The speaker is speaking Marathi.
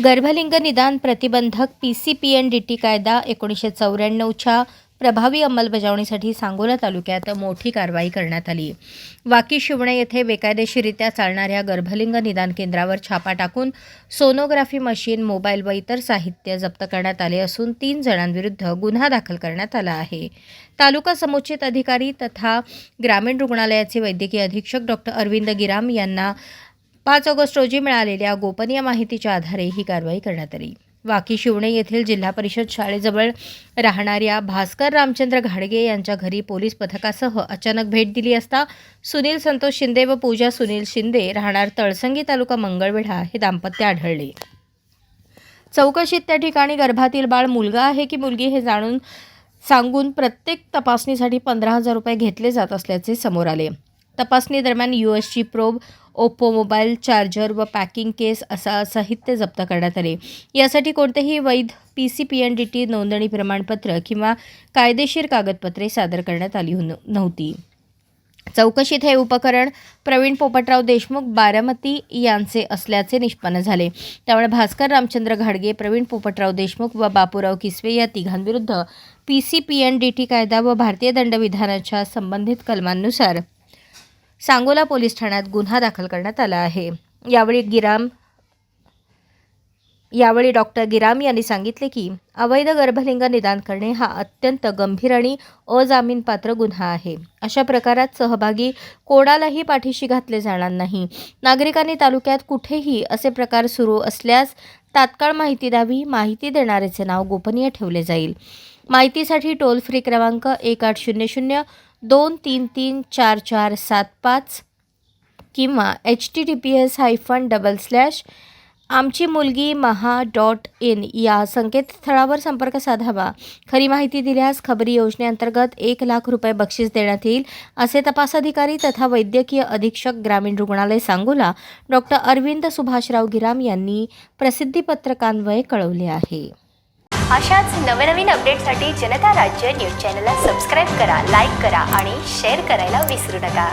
गर्भलिंग निदान प्रतिबंधक PCPNDT कायदा 1994च्या प्रभावी अंमलबजावणीसाठी सांगोला तालुक्यात मोठी कारवाई करण्यात आली. वाकी शिवणे येथे बेकायदेशीररित्या चालणाऱ्या गर्भलिंग निदान केंद्रावर छापा टाकून सोनोग्राफी मशीन, मोबाईल व इतर साहित्य जप्त करण्यात आले असून 3 जणांविरुद्ध गुन्हा दाखल करण्यात आला आहे. तालुका समुचित अधिकारी तथा ग्रामीण रुग्णालयाचे वैद्यकीय अधीक्षक डॉ. अरविंद गिराम यांना 5 ऑगस्ट रोजी मिळालेल्या गोपनीय माहितीच्या आधारे ही कारवाई करण्यात आली. वाकी शिवणे येथील जिल्हा परिषद शाळेजवळ राहणाऱ्या भास्कर रामचंद्र घाडगे यांच्या घरी पोलीस पथकासह अचानक भेट दिली असता सुनील संतोष शिंदे व पूजा सुनील शिंदे राहणार तळसंगी तालुका मंगळवेढा हे दाम्पत्य आढळले. चौकशीत त्या ठिकाणी गर्भातील बाळ मुलगा आहे की मुलगी हे सांगून प्रत्येक तपासणीसाठी 15,000 रुपये घेतले जात असल्याचे समोर आले. तपासणी दरम्यान USG probe, Oppo mobile, charger व पॅकिंग केस असा साहित्य जप्त करण्यात आले. यासाठी कोणतेही वैध PCPNDT नोंदणी प्रमाणपत्र किंवा कायदेशीर कागदपत्रे सादर करण्यात आली नव्हती. चौकशीत हे उपकरण प्रवीण पोपटराव देशमुख बारामती यांचे असल्याचे निष्पन्न झाले. त्यामुळे भास्कर रामचंद्र घाडगे, प्रवीण पोपटराव देशमुख व बापूराव किसवे या तिघांविरुद्ध PCPNDT कायदा व भारतीय दंडविधानाच्या संबंधित कलमांनुसार सांगोला पोलीस ठाण्यात गुन्हा दाखल करण्यात आला आहे. यावेळी डॉक्टर गिराम यांनी सांगितले की अवैध गर्भलिंग निदान करणे हा अत्यंत गंभीर आणि अजामीनपात्र गुन्हा आहे. अशा प्रकारात सहभागी कोणालाही पाठीशी घातले जाणार नाही. नागरिकांनी तालुक्यात कुठेही असे प्रकार सुरू असल्यास तात्काळ माहिती द्यावी. माहिती देणाऱ्याचे नाव गोपनीय ठेवले जाईल. माहितीसाठी टोल फ्री क्रमांक 1800-233-4475 किंवा https://amchimulgimaha.in या संकेतस्थळावर संपर्क साधावा. खरी माहिती दिल्यास खबरी योजनेअंतर्गत 1 लाख रुपये बक्षीस देण्यात येईल, असे तपास अधिकारी तथा वैद्यकीय अधीक्षक ग्रामीण रुग्णालय सांगोला डॉ. अरविंद सुभाषराव गिराम यांनी प्रसिद्धीपत्रकान्वये कळवले आहे. अशाच नवनवीन अपडेटसाठी जनता राज्य न्यूज चॅनलला सबस्क्राईब करा, लाईक करा आणि शेअर करायला विसरू नका.